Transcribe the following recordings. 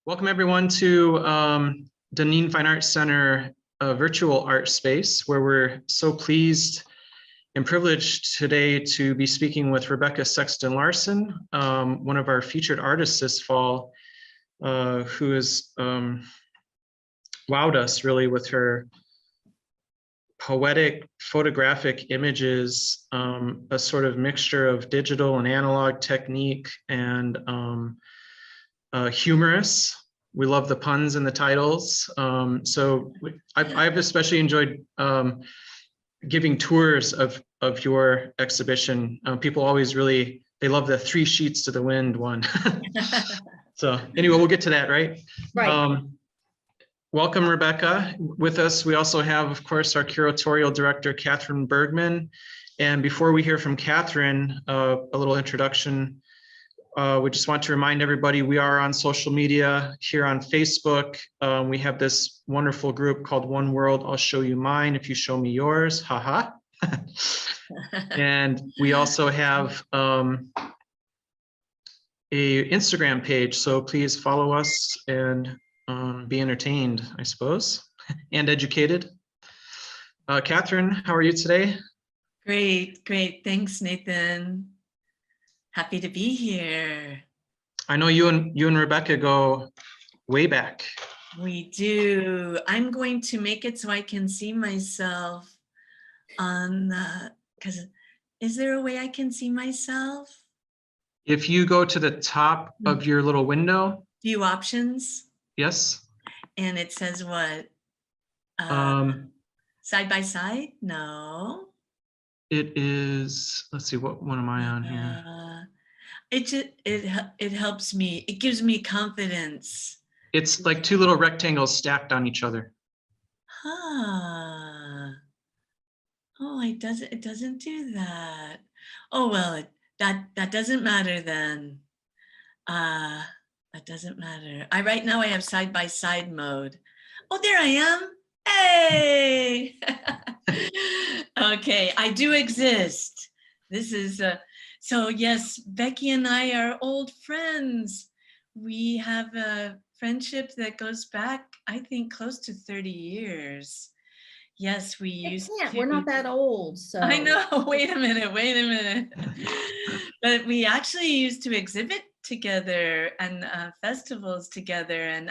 Welcome everyone to Dunedin Fine Arts Center virtual art space, where we're so pleased and privileged today to be speaking with Rebecca Sexton Larson, one of our featured artists this fall, who has wowed us really with her poetic photographic images, a sort of mixture of digital and analog technique, and humorous. We love the puns in the titles. I've especially enjoyed giving tours of your exhibition. People always they love the 3 sheets to the wind one. So anyway, we'll get to that, right? Right. Welcome, Rebecca. With us, we also have, of course, our curatorial director, Catherine Bergman. And before we hear from Catherine, a little introduction. We just want to remind everybody we are on social media here on Facebook. We have this wonderful group called One World, I'll Show You Mine if you show me yours, haha. And we also have a Instagram page, so please follow us and be entertained, I suppose, and educated. Catherine, how are you today? Great. Thanks, Nathan. Happy to be here. I know you and Rebecca go way back. We do. I'm going to make it so I can see myself on the, because is there a way I can see myself? If you go to the top of your little window. View options. Yes. And it says what? Side by side? No. It is, let's see, what one am I on here? It helps me. It gives me confidence. It's like 2 little rectangles stacked on each other. Huh. Oh, it doesn't do that. Oh well, that doesn't matter then. That doesn't matter. Right now I have side by side mode. Oh, there I am. Hey. Okay, I do exist. This is so yes, Becky and I are old friends. We have a friendship that goes back, I think, close to 30 years. Yes, we used to. We're not that old, so. I know, wait a minute. But we actually used to exhibit together and festivals together, and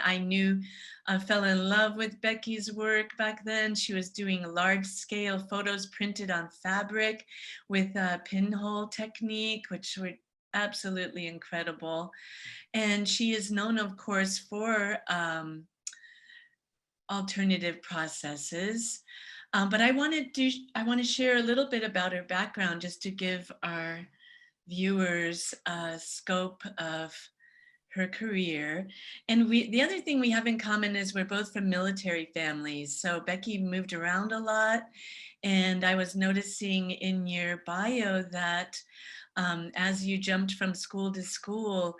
I fell in love with Becky's work back then. She was doing large scale photos printed on fabric with pinhole technique, which were absolutely incredible. And she is known, of course, for alternative processes. But I want to share a little bit about her background just to give our viewers a scope of her career. And the other thing we have in common is we're both from military families. So Becky moved around a lot. And I was noticing in your bio that as you jumped from school to school,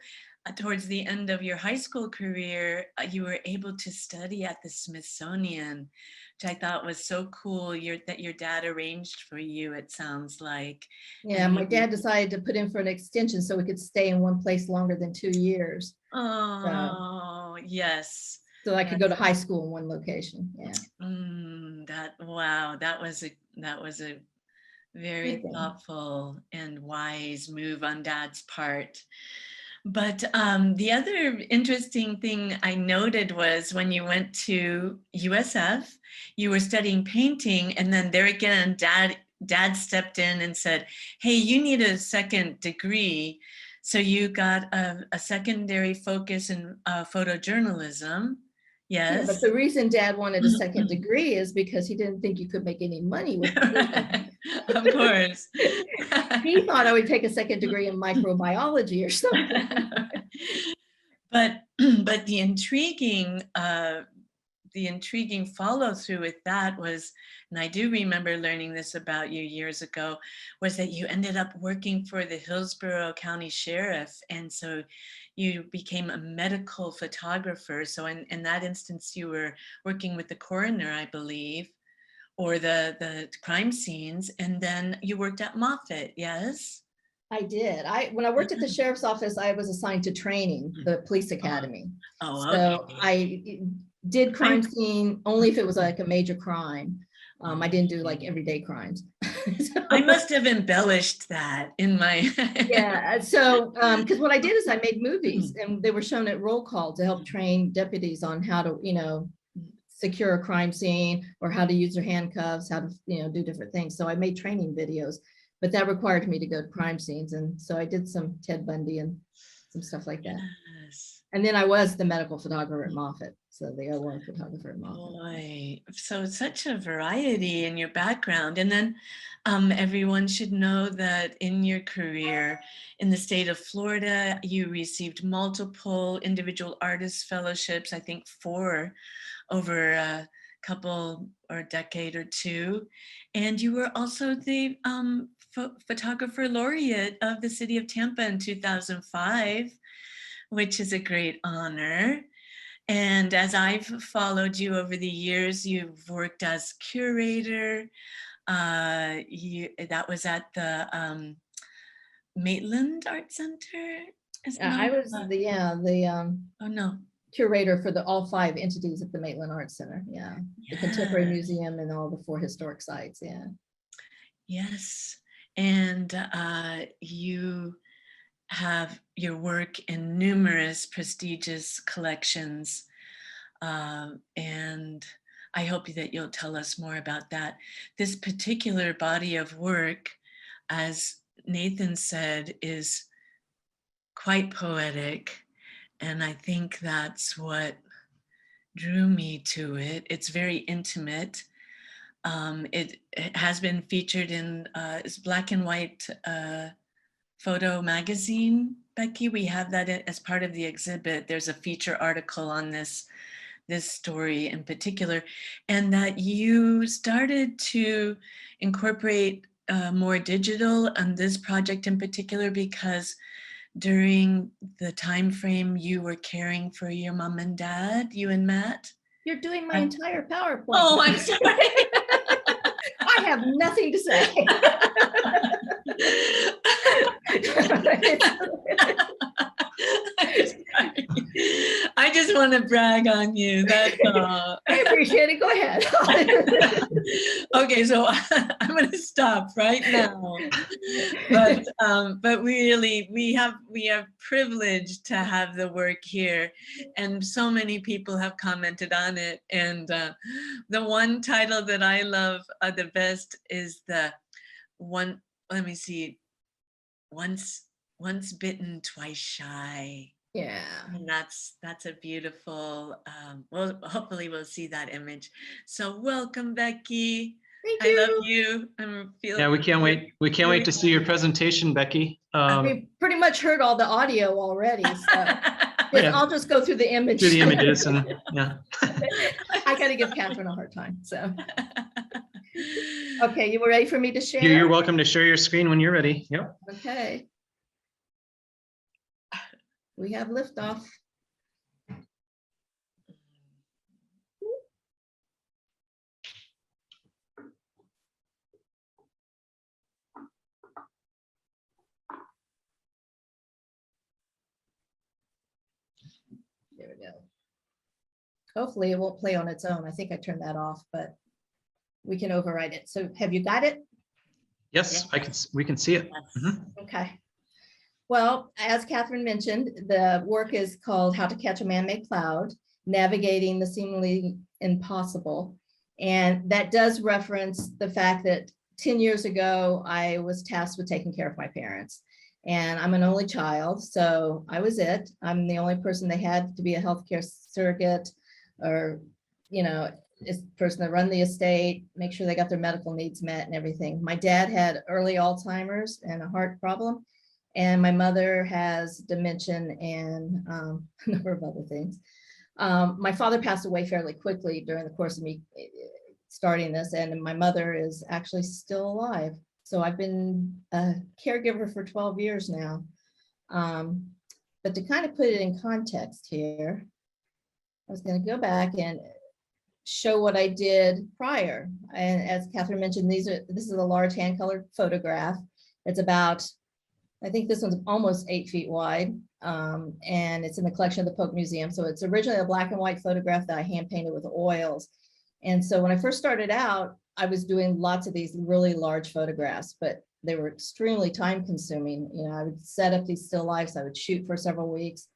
towards the end of your high school career, you were able to study at the Smithsonian, which I thought was so cool that your dad arranged for you, it sounds like. Yeah, my dad decided to put in for an extension so we could stay in one place longer than 2 years. Oh, yes. So I could go to high school in one location, yeah. Wow, that was a very thoughtful and wise move on Dad's part. But the other interesting thing I noted was when you went to USF, you were studying painting, and then there again, Dad stepped in and said, hey, you need a second degree. So you got a secondary focus in photojournalism. Yes. Yeah, but the reason Dad wanted a second degree is because he didn't think you could make any money with it. Of course. He thought I would take a second degree in microbiology or something. But the intriguing follow through with that was, and I do remember learning this about you years ago, was that you ended up working for the Hillsborough County Sheriff. And so you became a medical photographer. So in that instance, you were working with the coroner, I believe, or the crime scenes. And then you worked at Moffett, yes? I did. When I worked at the sheriff's office, I was assigned to training, the police academy. Oh, So okay. I did crime scene only if it was like a major crime. I didn't do like everyday crimes. I must have embellished that in my. Yeah. So, because what I did is I made movies and they were shown at roll call to help train deputies on how to, secure a crime scene or how to use their handcuffs, how to, do different things. So I made training videos, but that required me to go to crime scenes. And so I did some Ted Bundy and some stuff like that. Yes. And then I was the medical photographer at Moffat. So the O1 photographer at Moffat. Boy, so such a variety in your background. And then everyone should know that in your career in the state of Florida, you received multiple individual artist fellowships, I think 4 over a couple or a decade or 2. And you were also the photographer laureate of the city of Tampa in 2005, which is a great honor. And as I've followed you over the years, you've worked as curator. That was at the Maitland Art Center. I was the Oh no. curator for all 5 entities at the Maitland Art Center. Yeah. The Contemporary Museum and all the 4 historic sites. Yeah. Yes. And you have your work in numerous prestigious collections. And I hope that you'll tell us more about that. This particular body of work, as Nathan said, is quite poetic. And I think that's what drew me to it. It's very intimate. It has been featured in it's black and white photo magazine, Becky. We have that as part of the exhibit. There's a feature article on this story in particular, and that you started to incorporate more digital on this project in particular because during the time frame you were caring for your mom and dad, you and Matt. You're doing my entire PowerPoint. Oh, I'm sorry. I have nothing to say. I just want to brag on you. That's all. I appreciate it. Go ahead. Okay, so I'm going to stop right now. But we are privileged to have the work here, and so many people have commented on it. And the one title that I love the best is the one. Let me see. Once bitten, twice shy. Yeah. And that's a beautiful, well, hopefully we'll see that image. So welcome, Becky. Thank you. I love you. Yeah, we can't wait. We can't wait to see your presentation, Becky. We pretty much heard all the audio already. So I'll just go through the image. Through the images and yeah. I got to give Catherine a hard time. So. Okay, you were ready for me to share? You're welcome to share your screen when you're ready. Yep. Okay. We have liftoff. There we go. Hopefully it won't play on its own. I think I turned that off, but we can override it. So have you got it? Yes, we can see it. Okay. Well, as Catherine mentioned, the work is called How to Catch a Man-Made Cloud, Navigating the Seemingly Impossible. And that does reference the fact that 10 years ago, I was tasked with taking care of my parents. And I'm an only child, so I was it. I'm the only person they had to be a healthcare surrogate or, person that run the estate, make sure they got their medical needs met and everything. My dad had early Alzheimer's and a heart problem. And my mother has dementia and a number of other things. My father passed away fairly quickly during the course of me starting this, and my mother is actually still alive. So I've been a caregiver for 12 years now. But to kind of put it in context here, I was going to go back and show what I did prior. And as Catherine mentioned, this is a large hand-colored photograph. It's about I think this one's almost 8 feet wide. And it's in the collection of the Polk Museum. So it's originally a black and white photograph that I hand painted with oils. And so when I first started out, I was doing lots of these really large photographs, but they were extremely time consuming. You know, I would set up these still lifes, I would shoot for several weeks.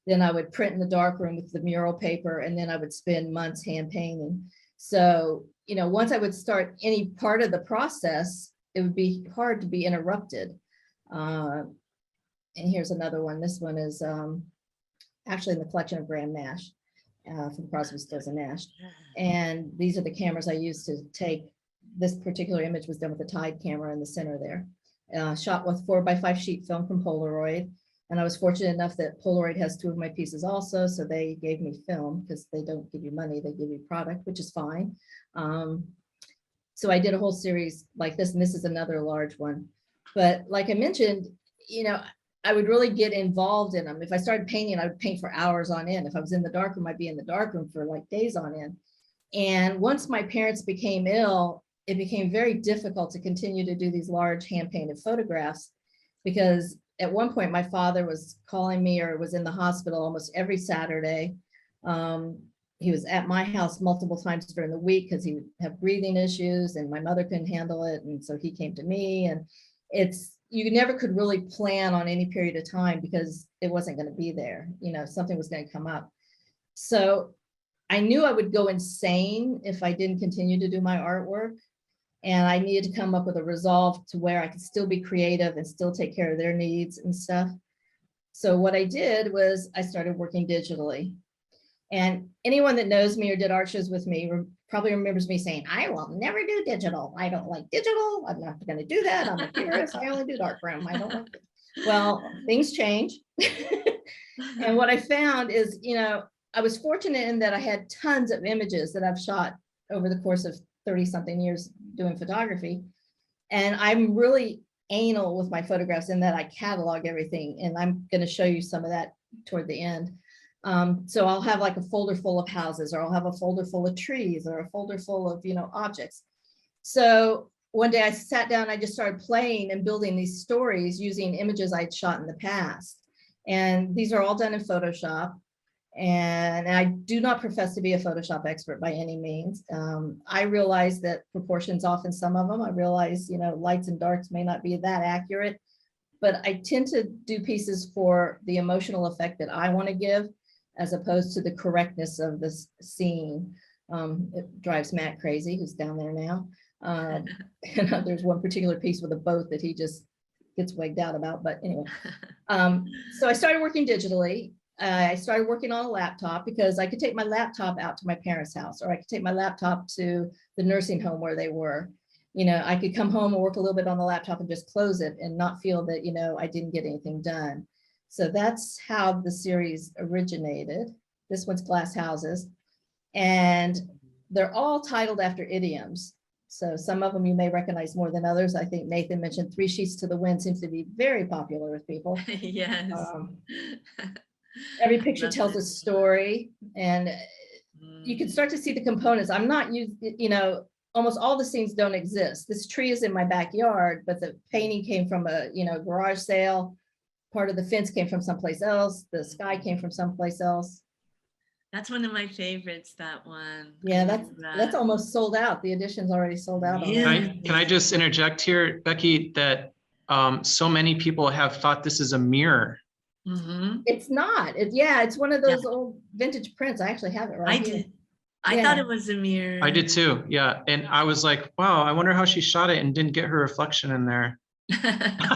Then I would print in the darkroom with the mural paper, and then I would spend months hand painting. So, you know, once I would start any part of the process, it would be hard to be interrupted. And here's another one. This one is actually in the collection of Graham Nash from Crosby, Stills and Nash. And these are the cameras I used to take. This particular image was done with a Tide camera in the center there. Shot with 4x5 sheet film from Polaroid. And I was fortunate enough that Polaroid has 2 of my pieces also. So they gave me film, because they don't give you money, they give you product, which is fine. So I did a whole series like this, and this is another large one. But like I mentioned, you know, I would really get involved in them. If I started painting, I would paint for hours on end. If I was in the darkroom, I'd be in the darkroom for like days on end. And once my parents became ill, it became very difficult to continue to do these large hand painted photographs, because at one point my father was calling me or was in the hospital almost every Saturday. He was at my house multiple times during the week because he would have breathing issues and my mother couldn't handle it. And so he came to me, and you never could really plan on any period of time because it wasn't going to be there. You know, something was going to come up. So I knew I would go insane if I didn't continue to do my artwork. And I needed to come up with a resolve to where I could still be creative and still take care of their needs and stuff. So what I did was I started working digitally. And anyone that knows me or did art shows with me probably remembers me saying, I will never do digital. I don't like digital. I'm not going to do that. I'm a purist. I only do darkroom. I don't like it. Well, things change. And what I found is, you know, I was fortunate in that I had tons of images that I've shot over the course of 30 something years doing photography. And I'm really anal with my photographs in that I catalog everything. And I'm going to show you some of that toward the end. So I'll have like a folder full of houses, or I'll have a folder full of trees, or a folder full of, you know, objects. So one day I sat down, I just started playing and building these stories using images I'd shot in the past. And these are all done in Photoshop. And I do not profess to be a Photoshop expert by any means. I realize that proportions off in some of them. I realize, you know, lights and darks may not be that accurate, but I tend to do pieces for the emotional effect that I want to give, as opposed to the correctness of this scene. It drives Matt crazy, who's down there now. And there's one particular piece with a boat that he just gets wigged out about, but anyway. So I started working digitally. I started working on a laptop because I could take my laptop out to my parents' house, or I could take my laptop to the nursing home where they were. You know, I could come home and work a little bit on the laptop and just close it and not feel that, you know, I didn't get anything done. So that's how the series originated. This one's Glass Houses, and they're all titled after idioms. So some of them you may recognize more than others. I think Nathan mentioned 3 sheets to the wind seems to be very popular with people. Yes. Every picture tells a story, and you can start to see the components. I'm not using, you know, almost all the scenes don't exist. This tree is in my backyard, but the painting came from a, you know, garage sale. Part of the fence came from someplace else. The sky came from someplace else. That's one of my favorites, that one. Yeah, that's almost sold out. The edition's already sold out. Yeah. Can I just interject here, Becky, that so many people have thought this is a mirror. Mm-hmm. It's not. It's one of those old vintage prints. I actually have it right here. I thought it was a mirror. I did too. Yeah. And I was like, wow, I wonder how she shot it and didn't get her reflection in there.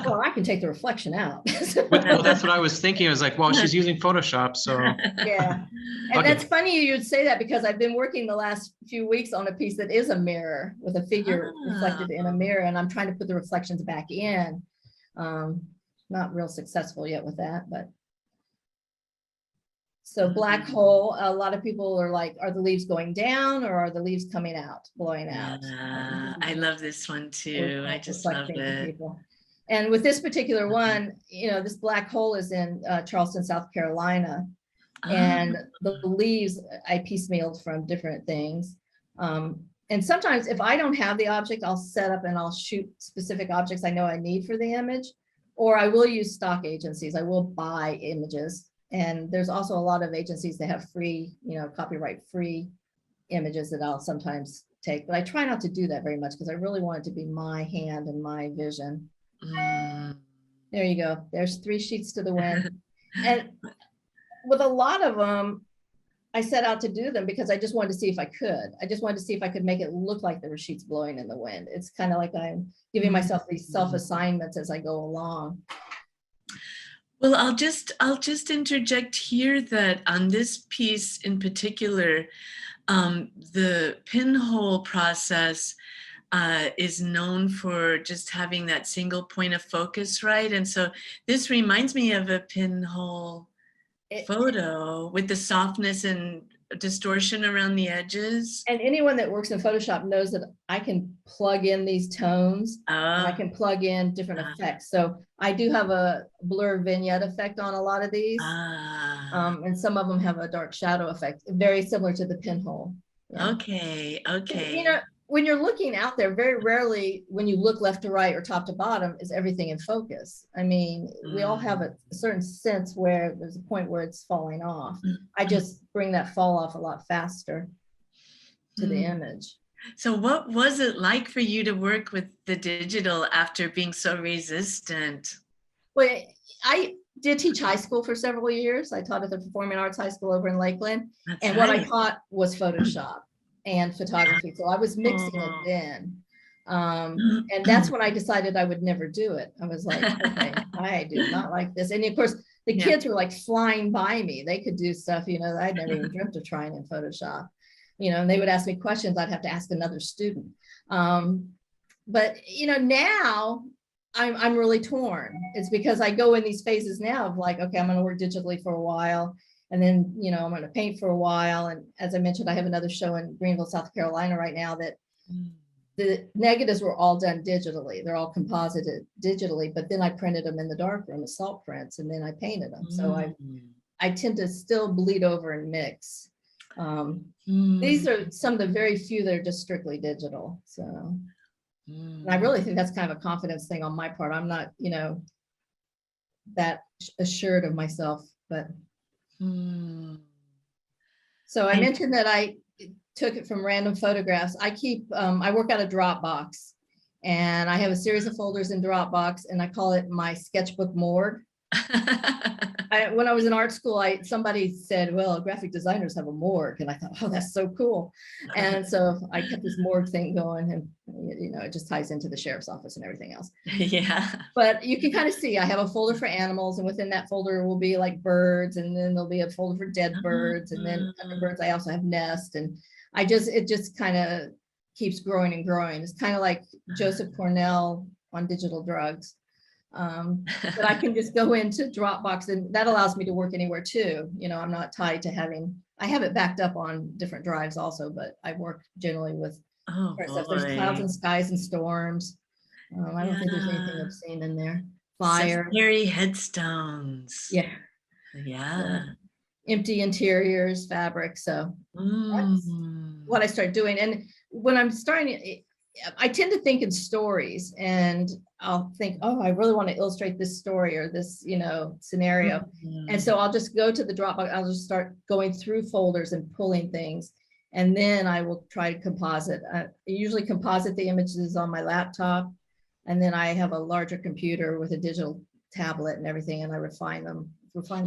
Well, I can take the reflection out. Well, that's what I was thinking. I was like, well, she's using Photoshop, so. Yeah. And Okay. that's funny you'd say that, because I've been working the last few weeks on a piece that is a mirror with a figure reflected in a mirror, and I'm trying to put the reflections back in. Not real successful yet with that, but. So black hole, a lot of people are like, are the leaves going down or are the leaves coming out, blowing out? I love this one too. I just love it. And with this particular one, you know, this black hole is in Charleston, South Carolina. And the leaves I piecemealed from different things. And sometimes if I don't have the object, I'll set up and I'll shoot specific objects I know I need for the image. or I will use stock agencies. I will buy images. And there's also a lot of agencies that have free, copyright free images that I'll sometimes take, but I try not to do that very much because I really want it to be my hand and my vision. There you go. There's 3 sheets to the wind. And with a lot of them, I set out to do them because I just wanted to see if I could. I just wanted to see if I could make it look like there were sheets blowing in the wind. It's kind of like I'm giving myself these self-assignments as I go along. Well, I'll just interject here that on this piece in particular, the pinhole process is known for just having that single point of focus, right? And so this reminds me of a pinhole photo with the softness and distortion around the edges. And anyone that works in Photoshop knows that I can plug in these tones and I can plug in different effects. So I do have a blur vignette effect on a lot of these. And some of them have a dark shadow effect, very similar to the pinhole. Yeah. Okay. When you're looking out there, very rarely when you look left to right or top to bottom is everything in focus. I mean, we all have a certain sense where there's a point where it's falling off. I just bring that fall off a lot faster to the image. So what was it like for you to work with the digital after being so resistant? Well, I did teach high school for several years. I taught at the Performing Arts High School over in Lakeland. That's what right. I taught was Photoshop and photography. So I was mixing it then. And that's when I decided I would never do it. I was like, okay, I do not like this. And of course, the kids were like flying by me. They could do stuff, that I'd never even dreamt of trying in Photoshop. And they would ask me questions. I'd have to ask another student. But now I'm really torn. It's because I go in these phases now of like, okay, I'm going to work digitally for a while. And then, I'm going to paint for a while. And as I mentioned, I have another show in Greenville, South Carolina right now that the negatives were all done digitally. They're all composited digitally, but then I printed them in the darkroom as salt prints, and then I painted them. So I tend to still bleed over and mix. These are some of the very few that are just strictly digital. So and I really think that's kind of a confidence thing on my part. I'm not, that assured of myself, but. So I mentioned that I took it from random photographs. I work out of Dropbox, and I have a series of folders in Dropbox, and I call it my sketchbook morgue. When I was in art school, somebody said, well, graphic designers have a morgue. And I thought, oh, that's so cool. And so I kept this morgue thing going, and, it just ties into the sheriff's office and everything else. Yeah. But you can kind of see I have a folder for animals, and within that folder will be like birds, and then there'll be a folder for dead birds. And then under birds, I also have nest. And it just kind of keeps growing and growing. It's kind of like Joseph Cornell on digital drugs. But I can just go into Dropbox, and that allows me to work anywhere too. I'm not tied to I have it backed up on different drives also, but I work generally with stuff. There's clouds and skies and storms. I don't think there's anything obscene in there. Fire. Scary headstones. Yeah. Empty interiors, fabric. So that's what I start doing. And when I'm starting, I tend to think in stories, and I'll think, oh, I really want to illustrate this story or this, scenario. And so I'll just go to the Dropbox. I'll just start going through folders and pulling things. And then I will try to composite. I usually composite the images on my laptop. And then I have a larger computer with a digital tablet and everything. And I refine the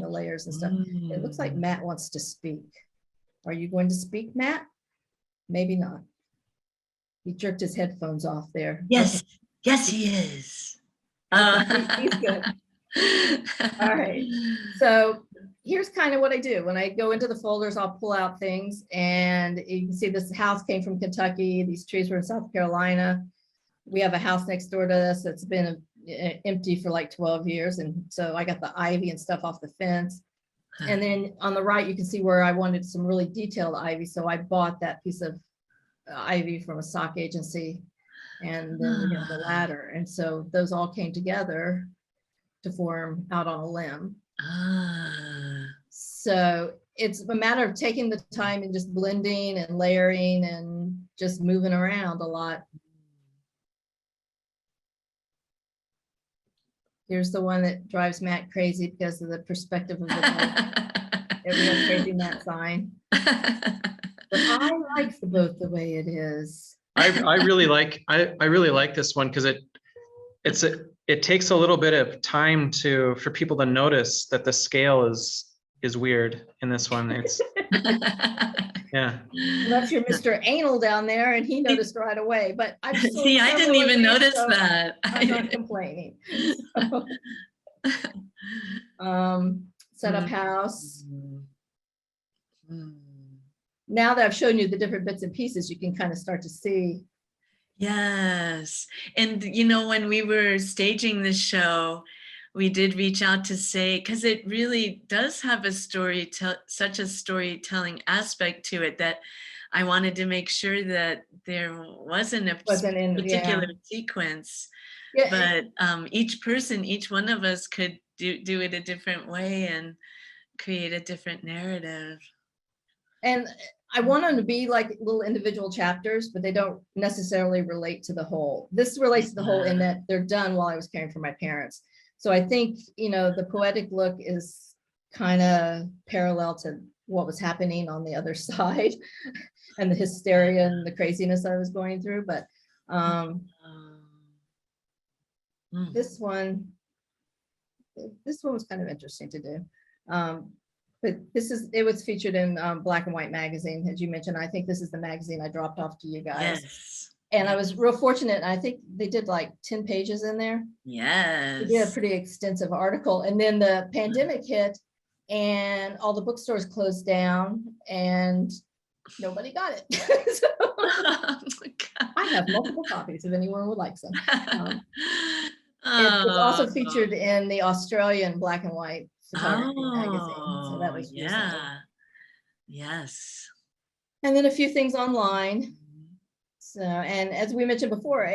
layers and stuff. It looks like Matt wants to speak. Are you going to speak, Matt? Maybe not. He jerked his headphones off there. Yes, yes, he is. He's good. All right. So here's kind of what I do. When I go into the folders, I'll pull out things, and you can see this house came from Kentucky. These trees were in South Carolina. We have a house next door to us that's been empty for like 12 years. And so I got the ivy and stuff off the fence. And then on the right, you can see where I wanted some really detailed ivy. So I bought that piece of ivy from a sock agency, and then we have the ladder. And so those all came together to form Out on a Limb. So it's a matter of taking the time and just blending and layering and just moving around a lot. Here's the one that drives Matt crazy because of the perspective of the boat. Everyone's praising that sign. But I like the boat the way it is. I really like this one because it takes a little bit of time for people to notice that the scale is weird in this one. It's yeah. Unless you're Mr. Anal down there and he noticed right away, but I've sold See, I didn't several of even these, notice so that. I'm not complaining. So, set up house. Now that I've shown you the different bits and pieces, you can kind of start to see. Yes. And, you know, when we were staging the show, we did reach out to say, because it really does have a such a storytelling aspect to it, that I wanted to make sure that there wasn't a particular sequence, but each one of us could do it a different way and create a different narrative. And I want them to be like little individual chapters, but they don't necessarily relate to the whole. This relates to the whole in that they're done while I was caring for my parents. So I think, you know, the poetic look is kind of parallel to what was happening on the other side and the hysteria and the craziness I was going through. But this one was kind of interesting to do. But it was featured in Black and White magazine, as you mentioned. I think this is the magazine I dropped off to you guys. Yes. And I was real fortunate. I think they did like 10 pages in there. Yes. They did a pretty extensive article. And then the pandemic hit and all the bookstores closed down and nobody got it. So, Oh my God. I have multiple copies if anyone would like some. It's also featured in the Australian Black and White photography magazine. So that was recently. Yes. And then a few things online. So, and as we mentioned before,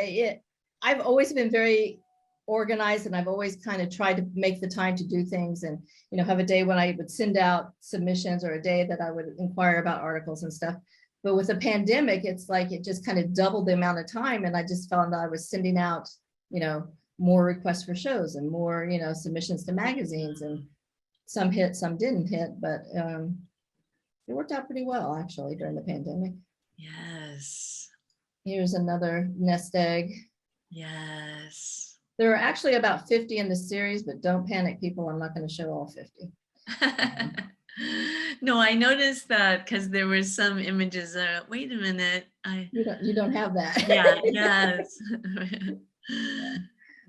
I've always been very organized and I've always kind of tried to make the time to do things and, you know, have a day when I would send out submissions or a day that I would inquire about articles and stuff. But with the pandemic, it's like it just kind of doubled the amount of time. And I just found that I was sending out, you know, more requests for shows and more, you know, submissions to magazines, and some hit, some didn't hit, but it worked out pretty well actually during the pandemic. Yes. Here's another nest egg. Yes. There are actually about 50 in the series, but don't panic, people. I'm not going to show all 50. No, I noticed that because there were some images. Wait a minute. You don't have that. Yeah. Yes.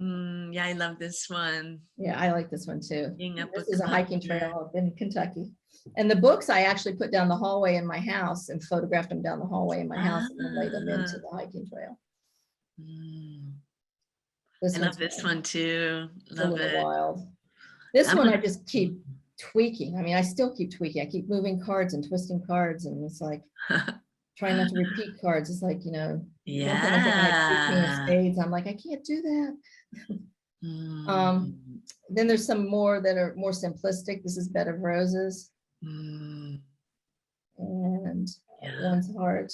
Yeah, I love this one. Yeah, I like this one too. This is a hiking trail up in Kentucky. And the books I actually put down the hallway in my house and photographed them down the hallway in my house and then laid them into the hiking trail. I love this one too. Love it. Wild. This one I just keep tweaking. I mean, I still keep tweaking. I keep moving cards and twisting cards, and it's like trying not to repeat cards. It's like, you know, yeah. I think I had 15 of spades. I'm like, I can't do that. Then there's some more that are more simplistic. This is Bed of Roses. And One's Heart.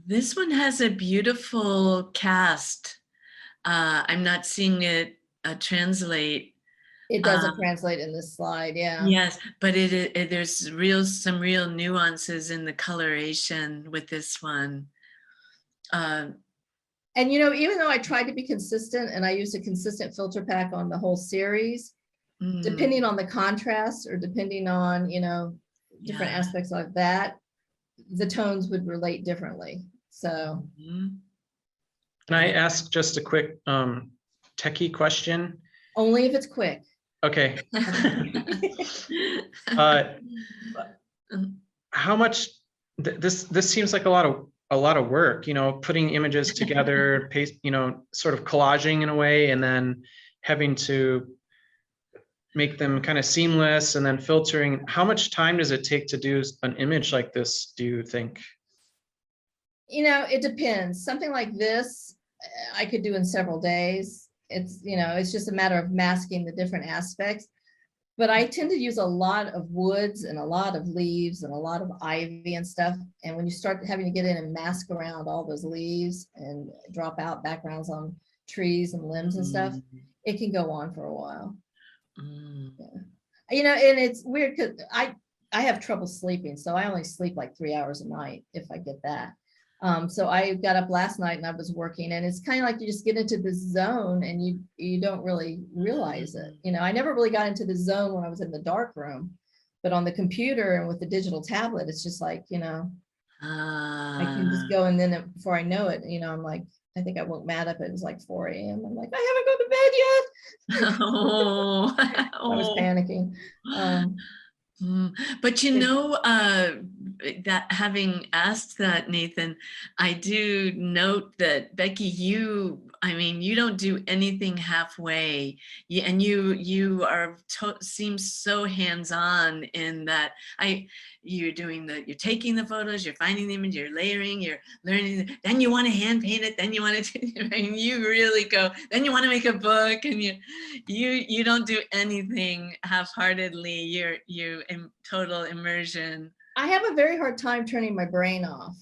This one has a beautiful cast. I'm not seeing it translate. It doesn't translate in this slide, yeah. Yes, but there's some real nuances in the coloration with this one. And, you know, even though I tried to be consistent and I used a consistent filter pack on the whole series, depending on the contrast or depending on, you know, different aspects like that, the tones would relate differently. So. Can I ask just a quick techie question? Only if it's quick. Okay. How much, this seems like a lot of work, you know, putting images together, paste, you know, sort of collaging in a way, and then having to make them kind of seamless and then filtering. How much time does it take to do an image like this, do you think? You know, it depends. Something like this, I could do in several days. It's, you know, it's just a matter of masking the different aspects. But I tend to use a lot of woods and a lot of leaves and a lot of ivy and stuff. And when you start having to get in and mask around all those leaves and drop out backgrounds on trees and limbs and stuff, it can go on for a while. Yeah. You know, and it's weird because I have trouble sleeping, so I only sleep like 3 hours a night if I get that. So I got up last night and I was working, and it's kind of like you just get into this zone and you don't really realize it. You know, I never really got into the zone when I was in the dark room, but on the computer and with the digital tablet, it's just like, you know, I can just go, and then before I know it, you know, I'm like, I think I woke Matt up. It was like 4 a.m. I'm like, I haven't gone to bed yet. Oh, I was panicking. But you know, that having asked that, Nathan, I do note that Becky, I mean, you don't do anything halfway, and you are seems so hands-on in that. You're taking the photos, you're finding them, and you're layering, you're learning. Then you want to hand paint it. Then you want to, I mean, you really go. Then you want to make a book, and you don't do anything half-heartedly. You in total immersion. I have a very hard time turning my brain off.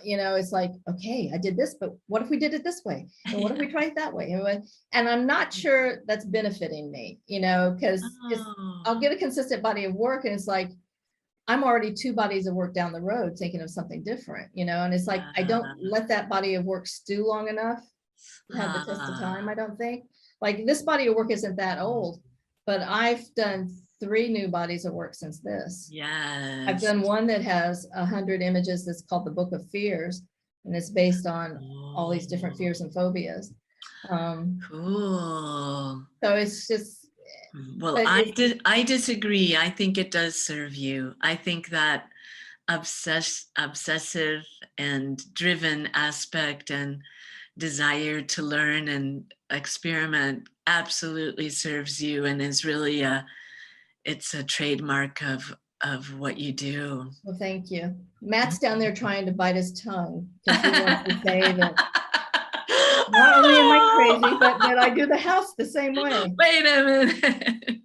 You know, it's like, okay, I did this, but what if we did it this way? And what if we tried it that way? And I'm not sure that's benefiting me, you know, because I'll get a consistent body of work, and it's like, I'm already 2 bodies of work down the road thinking of something different, you know, and it's like, I don't let that body of work stew long enough to have the test of time, I don't think. Like, this body of work isn't that old, but I've done 3 new bodies of work since this. Yes. I've done one that has 100 images that's called the Book of Fears, and it's based on all these different fears and phobias. Cool. So it's just, well, I disagree. I think it does serve you. I think that obsessive and driven aspect and desire to learn and experiment absolutely serves you, and is really it's a trademark of what you do. well, thank you. Matt's down there trying to bite his tongue because he wants to say that not only am I crazy, but that I do the house the same way. Wait a minute.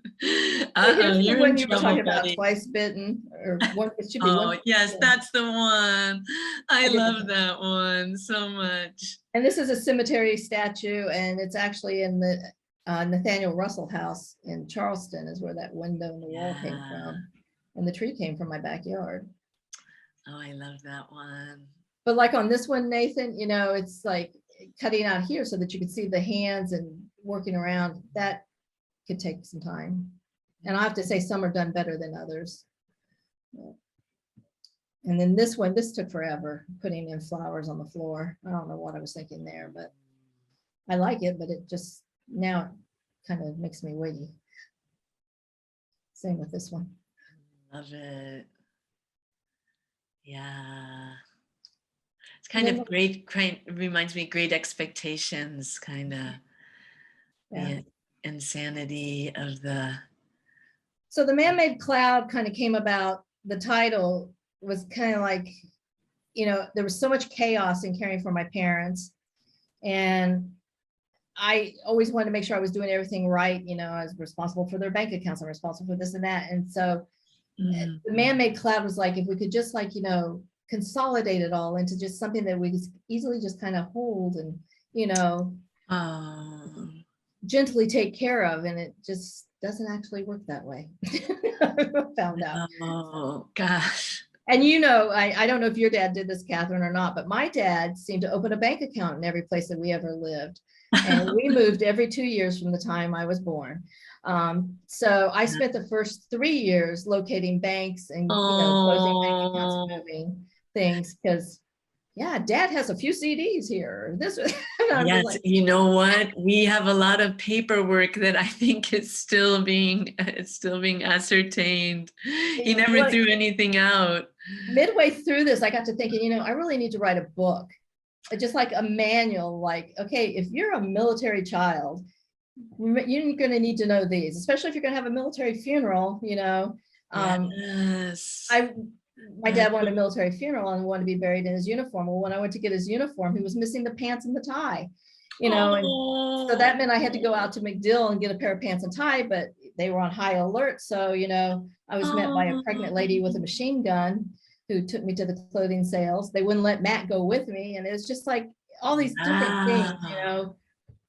You're when you were talking about twice bitten, or one, it should be one. Yes, yeah. That's the one. I love that one so much. And this is a cemetery statue, and it's actually in the Nathaniel Russell house in Charleston is where that window in the wall came from. And the tree came from my backyard. Oh, I love that one. But like on this one, Nathan, you know, it's like cutting out here so that you can see the hands and working around. That could take some time. And I have to say some are done better than others. And then this one, this took forever, putting in flowers on the floor. I don't know what I was thinking there, but I like it, but it just, now it kind of makes me wiggy. Same with this one. Love it. Yeah. It's kind of great, reminds me Great Expectations, kind of. Yeah. The insanity of the. So the man-made cloud kind of came about, the title was kind of like, you know, there was so much chaos in caring for my parents. And I always wanted to make sure I was doing everything right. You know, I was responsible for their bank accounts. I'm responsible for this and that. And so the man-made cloud was like, if we could just like, you know, consolidate it all into just something that we could easily just kind of hold and, you know, gently take care of. And it just doesn't actually work that way. I found out. Oh, gosh. And you know, I don't know if your dad did this, Catherine, or not, but my dad seemed to open a bank account in every place that we ever lived. And we moved every 2 years from the time I was born. So I spent the first 3 years locating banks and, you know, closing bank accounts and moving things because, yeah, Dad has a few CDs here. This, yes, like, you know what? We have a lot of paperwork that I think is still being ascertained. He never threw anything out. Midway through this, I got to thinking, you know, I really need to write a book, just like a manual. Like, okay, if you're a military child, you're going to need to know these, especially if you're going to have a military funeral. You know, yes. My dad wanted a military funeral and wanted to be buried in his uniform. Well, when I went to get his uniform, he was missing the pants and the tie, you know, and so that meant I had to go out to MacDill and get a pair of pants and tie, but they were on high alert. So, you know, I was met by a pregnant lady with a machine gun who took me to the clothing sales. They wouldn't let Matt go with me. And it was just like all these different things, you know,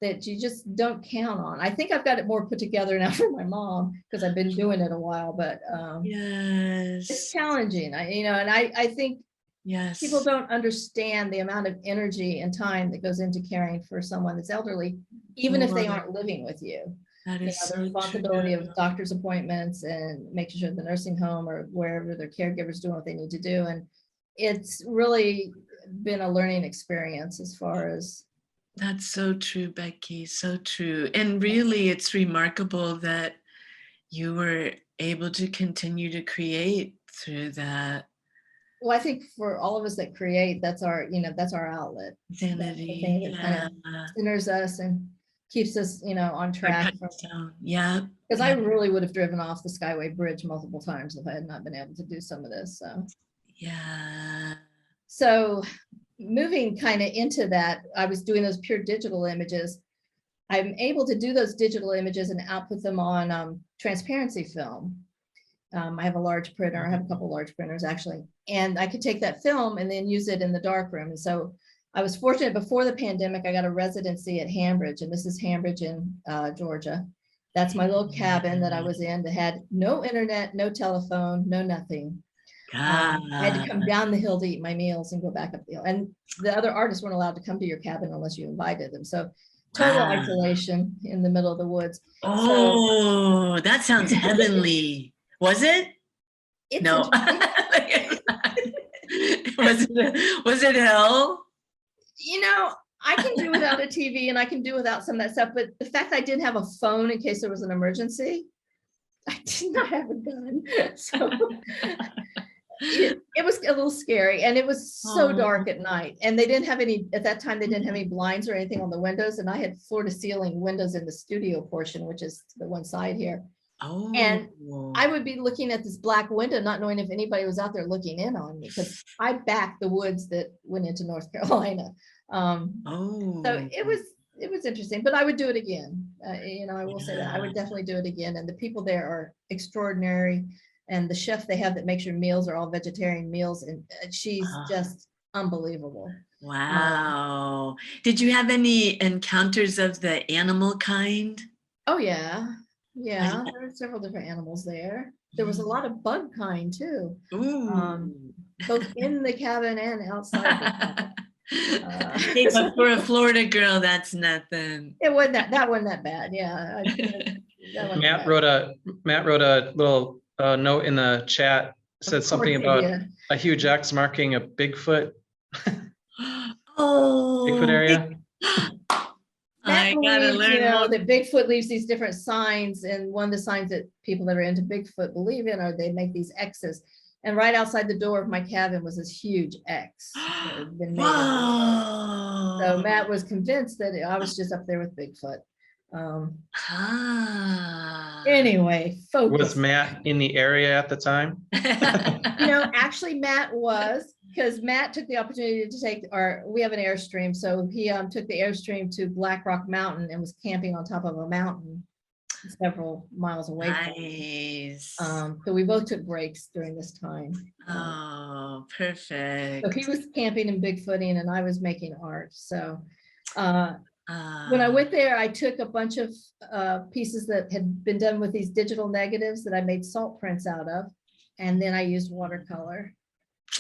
that you just don't count on. I think I've got it more put together now for my mom because I've been doing it a while, but Yes. it's challenging. You know, and I think Yes. people don't understand the amount of energy and time that goes into caring for someone that's elderly, even if they aren't living with you. That You is know, the so responsibility true. of doctor's appointments and making sure the nursing home or wherever their caregivers doing what they need to do. And it's really been a learning experience as far as. That's so true, Becky, so true. And really, it's remarkable that you were able to continue to create through that. Well, I think for all of us that create, that's our, you know, that's our outlet. That's the thing that kind of centers us and keeps us, you know, on track. Yeah. Because I really would have driven off the Skyway Bridge multiple times if I had not been able to do some of this. So yeah. So moving kind of into that, I was doing those pure digital images. I'm able to do those digital images and output them on transparency film. I have a large printer. I have a couple large printers actually, and I could take that film and then use it in the darkroom. And so I was fortunate before the pandemic, I got a residency at Hambridge, and this is Hambridge in Georgia. That's my little cabin that I was in that had no internet, no telephone, no nothing. I had to come down the hill to eat my meals and go back up the hill. And the other artists weren't allowed to come to your cabin unless you invited them. So total isolation in the middle of the woods. Oh, so, that sounds heavenly. Was it? No. Was it hell? You know, I can do without a TV and I can do without some of that stuff. But the fact I didn't have a phone in case there was an emergency, I did not have a gun. So it was a little scary, and it was so dark at night, and they didn't have any at that time. They didn't have any blinds or anything on the windows, and I had floor to ceiling windows in the studio portion, which is the one side here. And I would be looking at this black window, not knowing if anybody was out there looking in on me, because I backed the woods that went into North Carolina. So it was interesting, but I would do it again. You know, I will say that I would definitely do it again. And the people there are extraordinary. And the chef they have that makes your meals are all vegetarian meals, and she's just unbelievable. Wow. Did you have any encounters of the animal kind? Oh yeah. Yeah, there were several different animals there. There was a lot of bug kind too. Both in the cabin and outside the cabin. Hey, but for a Florida girl, that's nothing. It wasn't that wasn't that bad. Yeah. Matt wrote a little note in the chat. Said something about a huge X marking a Bigfoot. Bigfoot area. Matt believes, you know, that Bigfoot leaves these different signs, and one of the signs that people that are into Bigfoot believe in are they make these X's. And right outside the door of my cabin was this huge X that had been made. So Matt was convinced that I was just up there with Bigfoot. Anyway, focus. Was Matt in the area at the time? You know, actually Matt was, because Matt took the opportunity to take we have an Airstream, so he took the Airstream to Black Rock Mountain and was camping on top of a mountain several miles away. Nice. So we both took breaks during this time. Oh, perfect. So he was camping and Bigfooting, and I was making art. So when I went there, I took a bunch of pieces that had been done with these digital negatives that I made salt prints out of, and then I used watercolor.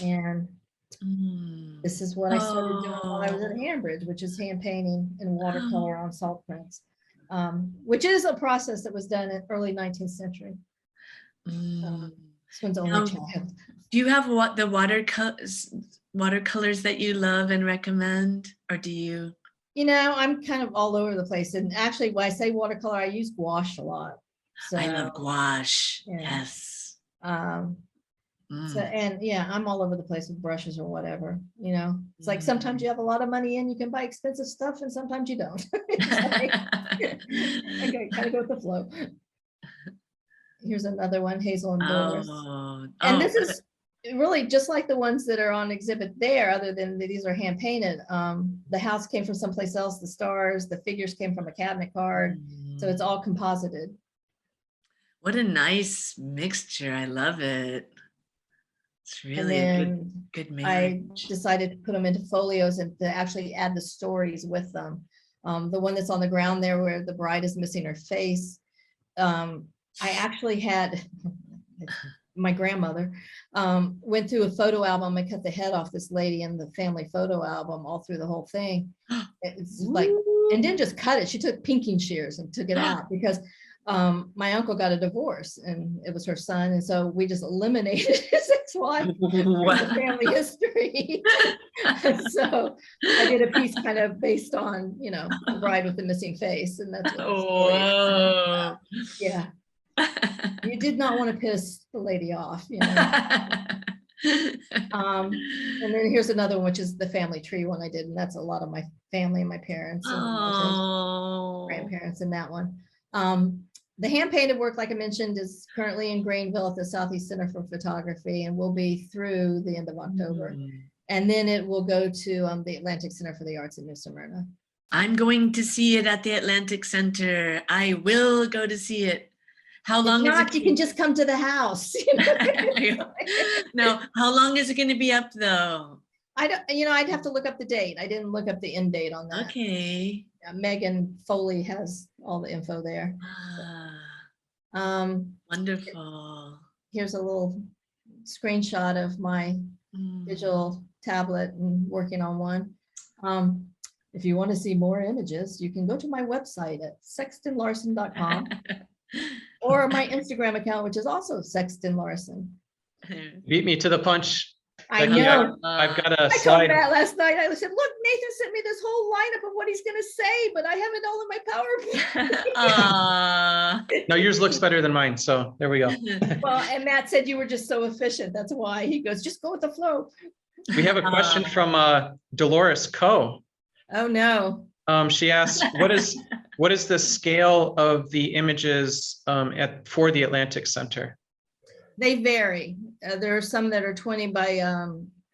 And this is what I started doing while I was at Hambridge, which is hand painting in watercolor on salt prints, which is a process that was done in early 19th century. This one's only child. Do you have the watercolors that you love and recommend, or do you? You know, I'm kind of all over the place. And actually, when I say watercolor, I use gouache a lot. So I love gouache. Yeah. Yes. So, and yeah, I'm all over the place with brushes or whatever, you know. It's like sometimes you have a lot of money and you can buy expensive stuff, and sometimes you don't. Okay, kind of go with the flow. Here's another one, Hazel and Doris. And this is really just like the ones that are on exhibit there, other than these are hand painted. The house came from someplace else, the stars, the figures came from a cabinet card. So it's all composited. What a nice mixture. I love it. It's And really a then good I marriage. decided to put them into folios and to actually add the stories with them. The one that's on the ground there where the bride is missing her face. I actually had my grandmother went through a photo album and cut the head off this lady in the family photo album all through the whole thing. It's like, and didn't just cut it. She took pinking shears and took it out because my uncle got a divorce and it was her son. And so we just eliminated his ex-wife from the family history. So I did a piece kind of based on, you know, the bride with the missing face. And that's what the story is. Whoa. Yeah. You did not want to piss the lady off, you know. And then here's another one, which is the family tree one I did. And that's a lot of my family and my parents and Oh. grandparents in that one. The hand painted work, like I mentioned, is currently in Greenville at the Southeast Center for Photography and will be through the end of October. And then it will go to the Atlantic Center for the Arts in New Smyrna. I'm going to see it at the Atlantic Center. I will go to see it. How long If is it? not, you can just come to the house. No, how long is it going to be up though? I don't, you know, I'd have to look up the date. I didn't look up the end date on that. Okay. Megan Foley has all the info there. Wonderful. Here's a little screenshot of my digital tablet and working on one. If you want to see more images, you can go to my website at sextonlarson.com or my Instagram account, which is also Sexton Larson. Beat me to the punch. I Becky, know. I've got a I told slide. Matt last night, I said, look, Nathan sent me this whole lineup of what he's going to say, but I have it all in my PowerPoint. No, yours looks better than mine. So there we go. Well, and Matt said you were just so efficient. That's why he goes, just go with the flow. We have a question from Dolores Coe. Oh, no. She asks, what is the scale of the images for the Atlantic Center? They vary. There are some that are 20 by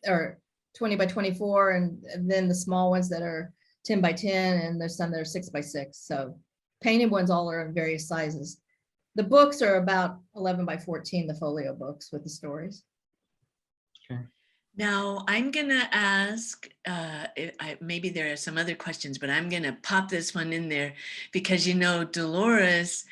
or 20 by 24, and then the small ones that are 10 by 10, and there's some that are 6 by 6. So painted ones all are in various sizes. The books are about 11 by 14, the folio books with the stories. Okay. Now I'm gonna ask, maybe there are some other questions, but I'm gonna pop this one in there because, you know, Dolores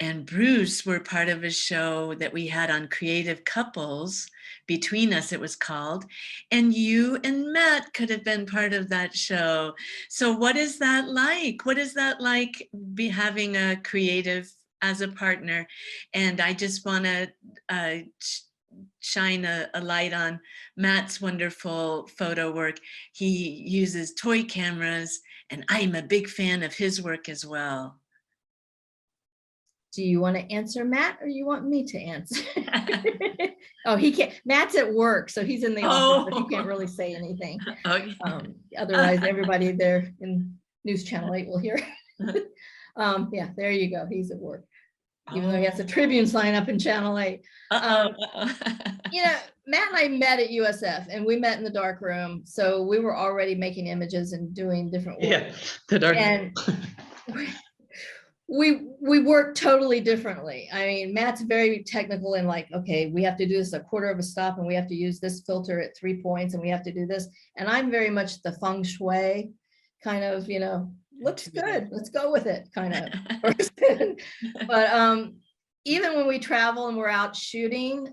and Bruce were part of a show that we had on creative couples, Between Us it was called, and you and Matt could have been part of that show. So what is that like? What is that like, be having a creative as a partner? And I just want to shine a light on Matt's wonderful photo work. He uses toy cameras, and I'm a big fan of his work as well. Do you want to answer, Matt, or you want me to answer? Oh, he can't. Matt's at work, so he's in the office, but he can't really say anything. Okay. Otherwise, everybody there in News Channel 8 will hear. Yeah, there you go. He's at work, even though he has a Tribune sign up in Channel 8. You know, Matt and I met at USF, and we met in the dark room. So we were already making images and doing different work. Yeah, the dark. And we work totally differently. I mean, Matt's very technical and like, okay, we have to do this a quarter of a stop, and we have to use this filter at 3 points, and we have to do this. And I'm very much the feng shui kind of, you know, looks good, let's go with it kind of person. But even when we travel and we're out shooting,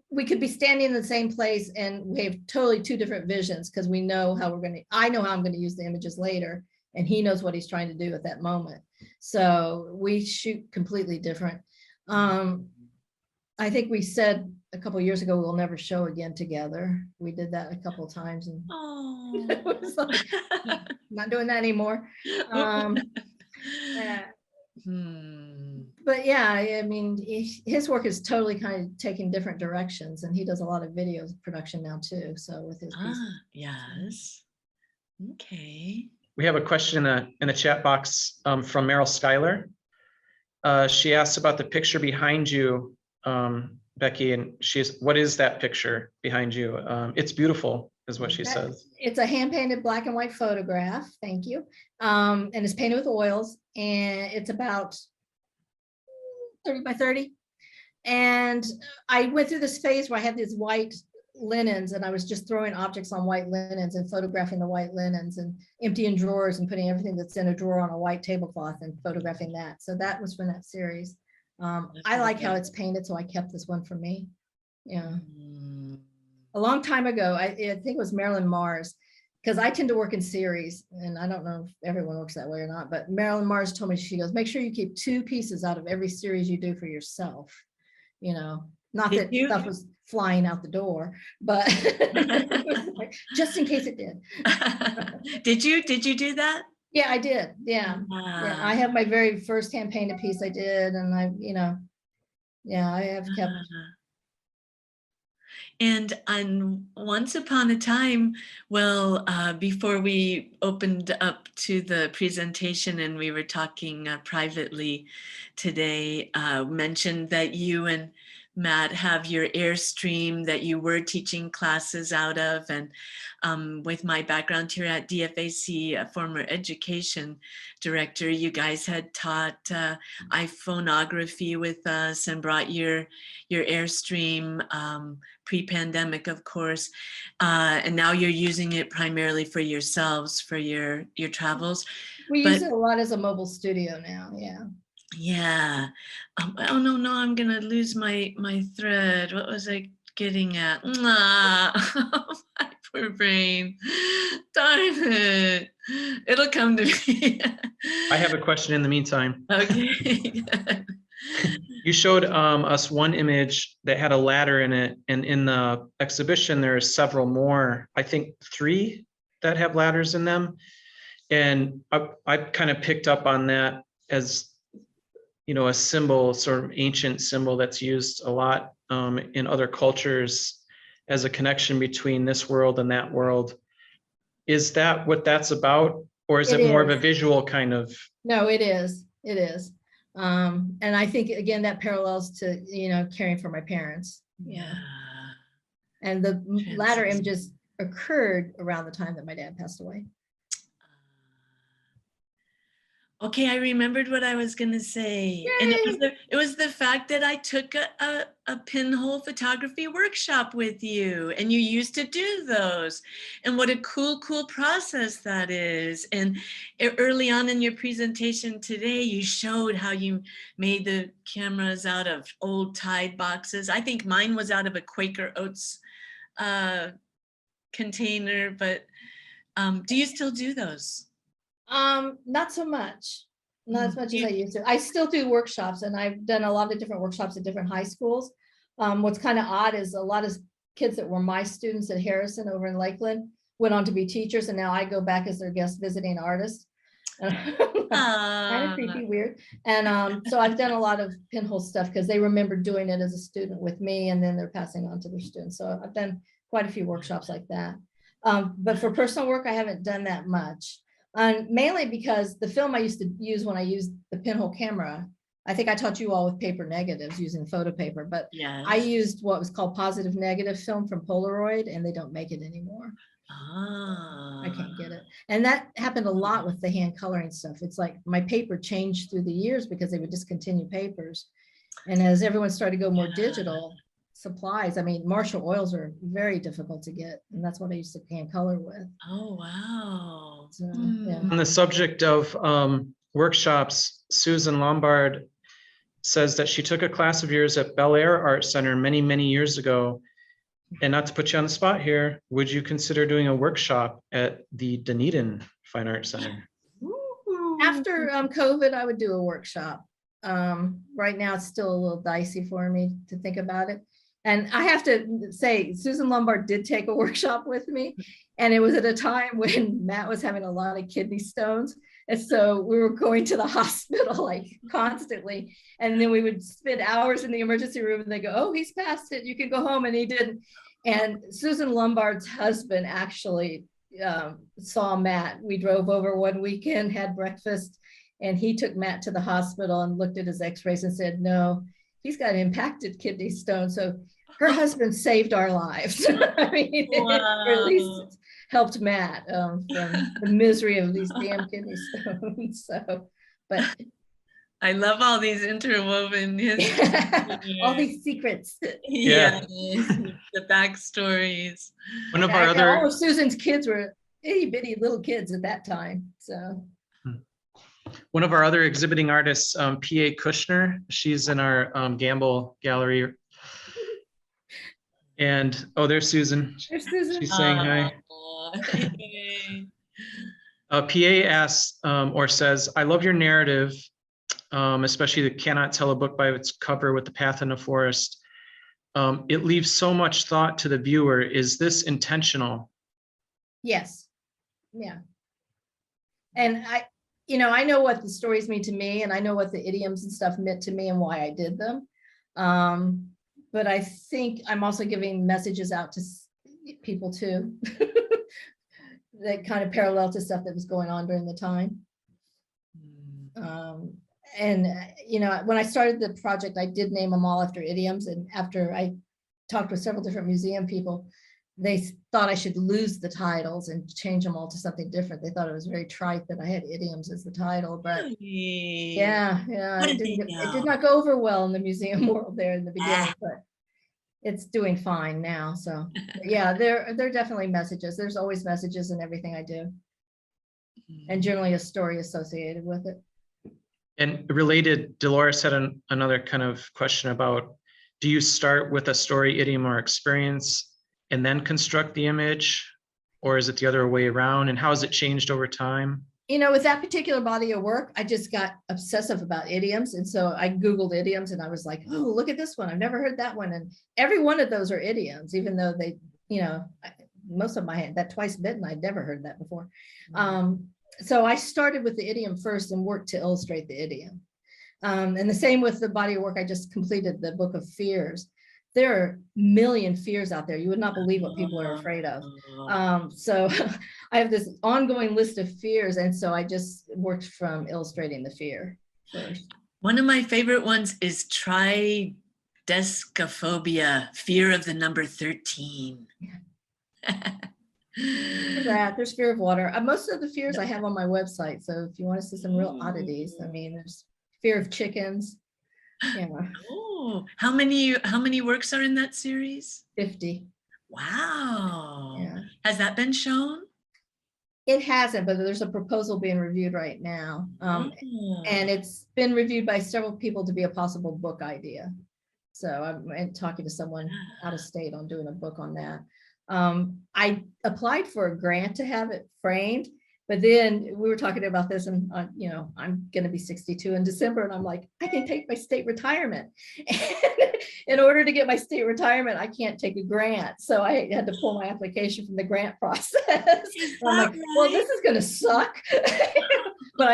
we could be standing in the same place and we have totally two different visions, because we know how I know how I'm going to use the images later, and he knows what he's trying to do at that moment. So we shoot completely different. I think we said a couple of years ago we'll never show again together. We did that a couple of times, and it was like, not doing that anymore. But yeah, I mean, his work is totally kind of taking different directions, and he does a lot of video production now too. So with his pieces. Yes. Okay. We have a question in the chat box from Meryl Schuyler. She asks about the picture behind you, Becky, and what is that picture behind you? It's beautiful, is what she says. It's a hand-painted black and white photograph. Thank you. And it's painted with oils, and it's about 30 by 30. And I went through this phase where I had these white linens and I was just throwing objects on white linens and photographing the white linens and emptying drawers and putting everything that's in a drawer on a white tablecloth and photographing that. So that was from that series. I like how it's painted, so I kept this one for me. Yeah. A long time ago, I think it was Marilyn Mars, because I tend to work in series, and I don't know if everyone works that way or not, but Marilyn Mars told me, she goes, make sure you keep 2 pieces out of every series you do for yourself. You know, not that stuff was flying out the door, but just in case it did. Did you do that? Yeah, I did. Yeah. Yeah. I have my very first hand painted piece I did, and I, you know, yeah, I have kept. And once upon a time, well, before we opened up to the presentation and we were talking privately today, mentioned that you and Matt have your Airstream that you were teaching classes out of. And with my background here at DFAC, a former education director, you guys had taught iPhoneography with us and brought your Airstream pre-pandemic, of course, and now you're using it primarily for yourselves, for your travels. We use it a lot as a mobile studio now. Yeah. Yeah. Oh no, I'm gonna lose my thread. What was I getting at? My poor brain. Darn it. It'll come to me. I have a question in the meantime. Okay. You showed us one image that had a ladder in it, and in the exhibition there are several more, I think 3 that have ladders in them. And I kind of picked up on that as, you know, a symbol, sort of ancient symbol that's used a lot in other cultures as a connection between this world and that world. Is that what that's about? Or is it more of a visual kind of? No, it is. It is. And I think, again, that parallels to, you know, caring for my parents. Yeah. And the latter images occurred around the time that my dad passed away. Okay, I remembered what I was going to say. Yay! And it was the fact that I took a pinhole photography workshop with you, and you used to do those. And what a cool process that is. And early on in your presentation today, you showed how you made the cameras out of old Tide boxes. I think mine was out of a Quaker Oats container, but do you still do those? Not so much, not as much as I used to. I still do workshops, and I've done a lot of different workshops at different high schools. What's kind of odd is a lot of kids that were my students at Harrison over in Lakeland went on to be teachers, and now I go back as their guest visiting artist. Kind of creepy, weird. And so I've done a lot of pinhole stuff because they remember doing it as a student with me, and then they're passing on to their students. So I've done quite a few workshops like that. But for personal work, I haven't done that much. Mainly because the film I used to use when I used the Pinhole Camera, I think I taught you all with paper negatives using photo paper, but yes. I used what was called positive negative film from Polaroid, and they don't make it anymore. I can't get it. And that happened a lot with the hand coloring stuff. It's like my paper changed through the years because they would discontinue papers. And as everyone started to go more digital, supplies, I mean, Marshall oils are very difficult to get, and that's what I used to hand color with. Oh wow. So, yeah. On the subject of workshops, Susan Lombard says that she took a class of yours at Bel Air Art Center many years ago. And not to put you on the spot here, would you consider doing a workshop at the Dunedin Fine Art Center? After COVID, I would do a workshop. Right now it's still a little dicey for me to think about it. And I have to say, Susan Lombard did take a workshop with me, and it was at a time when Matt was having a lot of kidney stones. And so we were going to the hospital like constantly. And then we would spend hours in the emergency room, and they go, oh, he's past it, you can go home. And he didn't. And Susan Lombard's husband actually saw Matt. We drove over one weekend, had breakfast, and he took Matt to the hospital and looked at his x-rays and said, no, he's got impacted kidney stone. So her husband saved our lives. I mean, wow. Or at least helped Matt from the misery of these damn kidney stones. So, but I love all these interwoven histories. All these secrets. Yes, the backstories. One of Yeah, our other, all of Susan's kids were itty bitty little kids at that time. So one of our other exhibiting artists, P.A. Kushner, she's in our Gamble gallery. And, oh, there's Susan. there's Susan. She's saying hi. Yay. PA asks or says, I love your narrative, especially the cannot tell a book by its cover with the path in the forest. It leaves so much thought to the viewer. Is this intentional? Yes. Yeah. And I know what the stories mean to me, and I know what the idioms and stuff meant to me and why I did them. But I think I'm also giving messages out to people too, that kind of parallel to stuff that was going on during the time. When I started the project, I did name them all after idioms, and after I talked with several different museum people, they thought I should lose the titles and change them all to something different. They thought it was very trite that I had idioms as the title, but yeah, it did not go over well in the museum world there in the beginning, but it's doing fine now. So yeah, there are definitely messages. There's always messages in everything I do, and generally a story associated with it. And related, Dolores had another kind of question about, do you start with a story, idiom, or experience and then construct the image? Or is it the other way around? And how has it changed over time? With that particular body of work, I just got obsessive about idioms. And so I Googled idioms and I was like, oh, look at this one. I've never heard that one. And every one of those are idioms, even though they, most of my, that twice bitten, I'd never heard that before. So I started with the idiom first and worked to illustrate the idiom. And the same with the body of work. I just completed the book of fears. There are a million fears out there. You would not believe what people are afraid of. So I have this ongoing list of fears. And so I just worked from illustrating the fear first. One of my favorite ones is tridescophobia, fear of the number 13. There's fear of water. Most of the fears I have on my website. So if you want to see some real oddities, there's fear of chickens. Yeah. Oh, how many works are in that series? 50. Wow. Yeah. Has that been shown? It hasn't, but there's a proposal being reviewed right now. And it's been reviewed by several people to be a possible book idea. So I'm talking to someone out of state on doing a book on that. I applied for a grant to have it framed, but then we were talking about this, and I'm going to be 62 in December, and I'm like, I can take my state retirement. In order to get my state retirement, I can't take a grant, so I had to pull my application from the grant process. I'm like, well, this is going to suck, but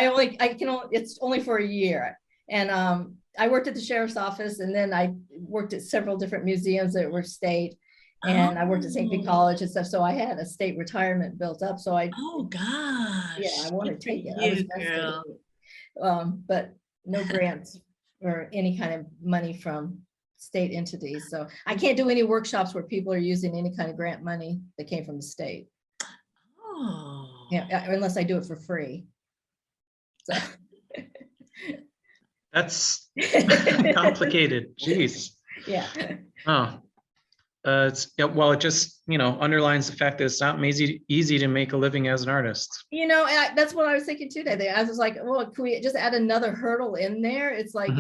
it's only for a year. And I worked at the sheriff's office, and then I worked at several different museums that were state. And I worked at St. Pete College and stuff. So I had a state retirement built up. So I want to take it. I was vested. But no grants or any kind of money from state entities. So I can't do any workshops where people are using any kind of grant money that came from the state. Yeah, unless I do it for free. So that's complicated. Jeez. Yeah. Oh. It just underlines the fact that it's not easy to make a living as an artist. That's what I was thinking too today. I was like, well, can we just add another hurdle in there? It's like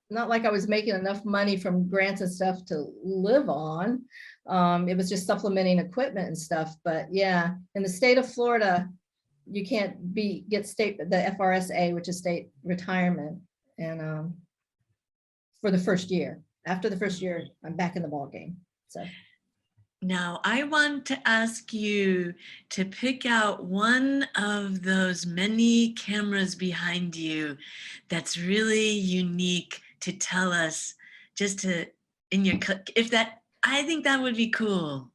It's not like I was making enough money from grants and stuff to live on. It was just supplementing equipment and stuff. But yeah, in the state of Florida, you can't get the FRSA, which is state retirement, and for the first year. After the first year, I'm back in the ball game. So now I want to ask you to pick out one of those many cameras behind you that's really unique to tell us, I think that would be cool,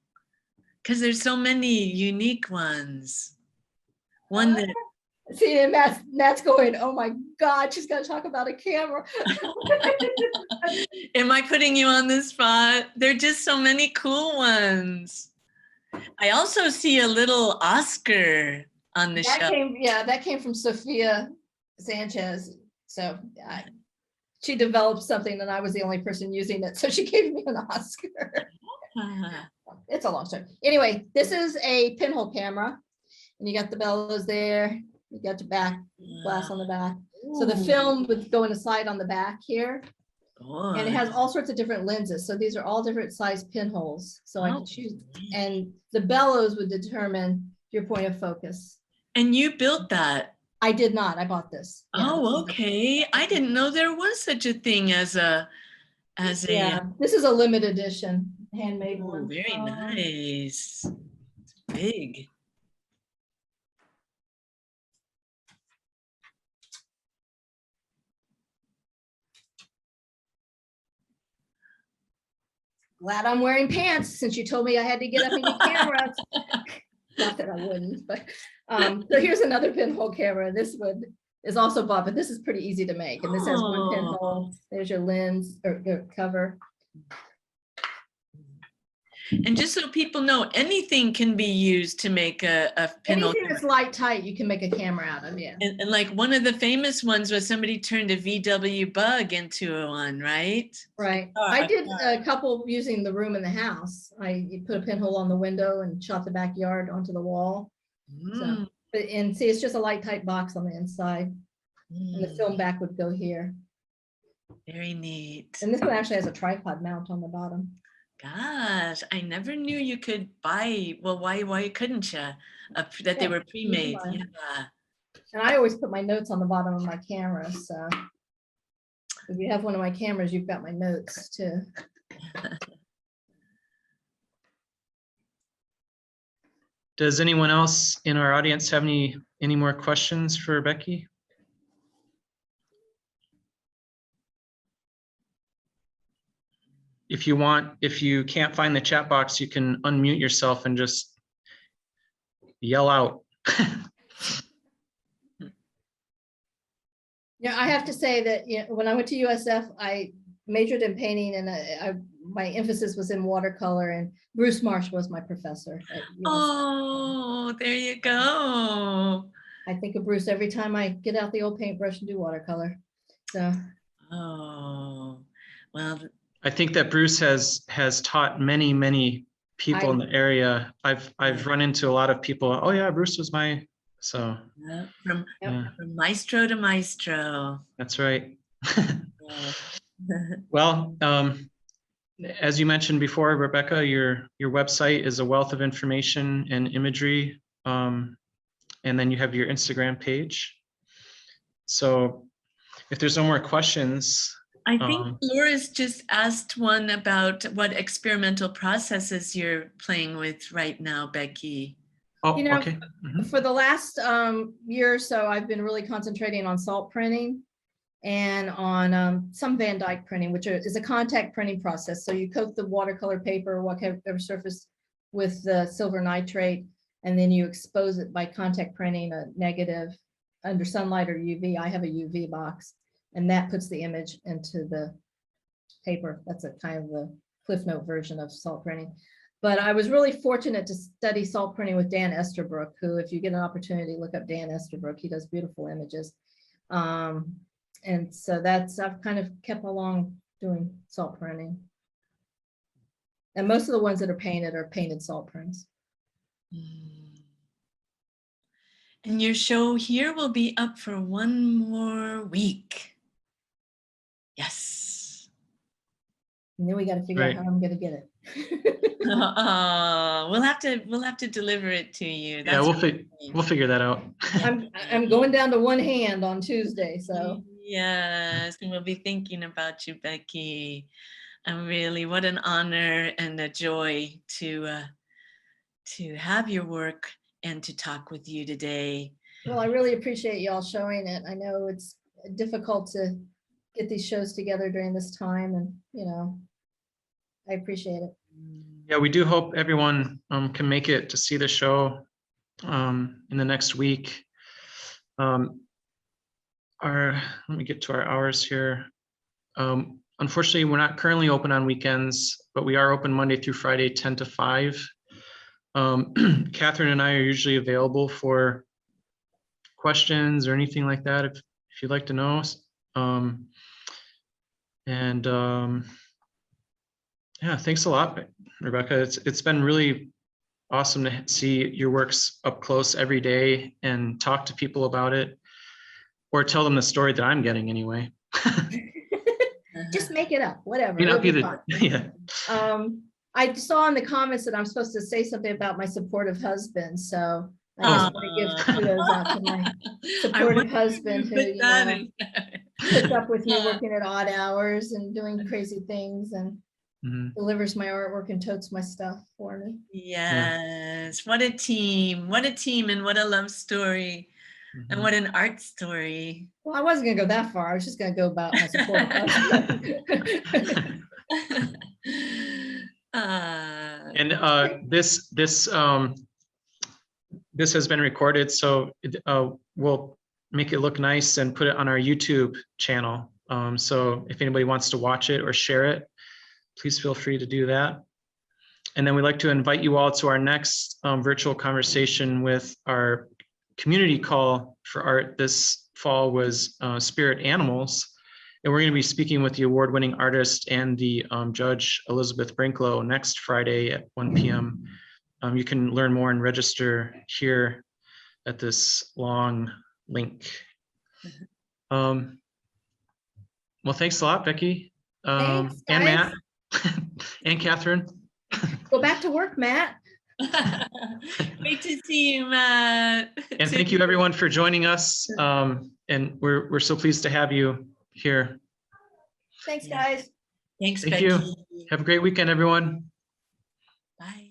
because there's so many unique ones. One that see, and Matt's going, oh my God, she's going to talk about a camera. Am I putting you on the spot? There are just so many cool ones. I also see a little Oscar on the show. That came from Sophia Sanchez. So she developed something and I was the only person using it. So she gave me an Oscar. It's a long story. Anyway, this is a pinhole camera and you got the bellows there. You got the back glass on the back. So the film would go in a slide on the back here. And it has all sorts of different lenses. So these are all different size pinholes. So I could choose, and the bellows would determine your point of focus. And you built that? I did not. I bought this. Yeah. Oh, okay. I didn't know there was such a thing as a Yeah, this is a limited edition, handmade Oh, one. very nice. It's big. Glad I'm wearing pants since you told me I had to get up and get cameras. Not that I wouldn't, but so here's another pinhole camera. This one is also bought, but this is pretty easy to make. And this has one pinhole. There's your lens or your cover. And just so people know, anything can be used to make a pinhole. Anything that's light tight, you can make a camera out of, yeah. And like one of the famous ones was somebody turned a VW Bug into one, right? Right. I did a couple using the room in the house. You put a pinhole on the window and shot the backyard onto the wall. So, and see, it's just a light tight box on the inside. And the film back would go here. Very neat. And this one actually has a tripod mount on the bottom. Gosh, I never knew you could buy. Well, why couldn't you? That they were pre-made. Yeah. And I always put my notes on the bottom of my camera. So if you have one of my cameras, you've got my notes too. Does anyone else in our audience have any more questions for Becky? If you can't find the chat box, you can unmute yourself and just yell out. Yeah, I have to say that when I went to USF, I majored in painting and my emphasis was in watercolor, and Bruce Marsh was my professor at USF. Oh, there you go. I think of Bruce every time I get out the old paintbrush and do watercolor. So. Oh, well. I think that Bruce has taught many people in the area. I've run into a lot of people. Oh yeah, Bruce was my from maestro to maestro. That's right. Well, as you mentioned before, Rebecca, your website is a wealth of information and imagery, and then you have your Instagram page. So if there's no more questions. I think Laura's just asked one about what experimental processes you're playing with right now, Becky. Oh, okay. For the last year or so, I've been really concentrating on salt printing and on some Van Dyke printing, which is a contact printing process. So you coat the watercolor paper or whatever surface with the silver nitrate, and then you expose it by contact printing a negative under sunlight or UV. I have a UV box. And that puts the image into the paper. That's a kind of the Cliff Note version of salt printing. But I was really fortunate to study salt printing with Dan Esterbrook, who, if you get an opportunity, look up Dan Esterbrook. He does beautiful images. And so I've kind of kept along doing salt printing. And most of the ones that are painted salt prints. And your show here will be up for one more week. Yes. And then we got to figure out how I'm going to get it. We'll have to deliver it to you. That's we'll figure that out. I'm going down to one hand on Tuesday, so. Yes, and we'll be thinking about you, Becky. And really, what an honor and a joy to have your work and to talk with you today. Well, I really appreciate y'all showing it. I know it's difficult to get these shows together during this time, and I appreciate it. Yeah, we do hope everyone can make it to see the show in the next week. Let me get to our hours here. Unfortunately, we're not currently open on weekends, but we are open Monday through Friday, 10 to 5. Catherine and I are usually available for questions or anything like that if you'd like to know. And yeah, thanks a lot, Rebecca. It's been really awesome to see your works up close every day and talk to people about it, or tell them the story that I'm getting anyway. Just make it up, whatever. May not be it'll the, be yeah. fun. I saw in the comments that I'm supposed to say something about my supportive husband, so I just want to give kudos out to my supportive husband who, you know, puts up with me working at odd hours and doing crazy things and delivers my artwork and totes my stuff for me. Yes, what a team, and what a love story. And what an art story. Well, I wasn't gonna go that far. I was just gonna go about my supportive husband. And this has been recorded, so we'll make it look nice and put it on our YouTube channel. So if anybody wants to watch it or share it, please feel free to do that. And then we'd like to invite you all to our next virtual conversation with our community call for art this fall was Spirit Animals. And we're going to be speaking with the award-winning artist and the judge, Elizabeth Brinklow, next Friday at 1 p.m. You can learn more and register here at this long link. Well, thanks a lot, Becky. Thanks, and guys. Matt and Catherine. Go back to work, Matt. Great to see you, Matt. And thank you everyone for joining us. And we're so pleased to have you here. Thanks, guys. Thanks, Thank Becky. you. Have a great weekend, everyone. Bye.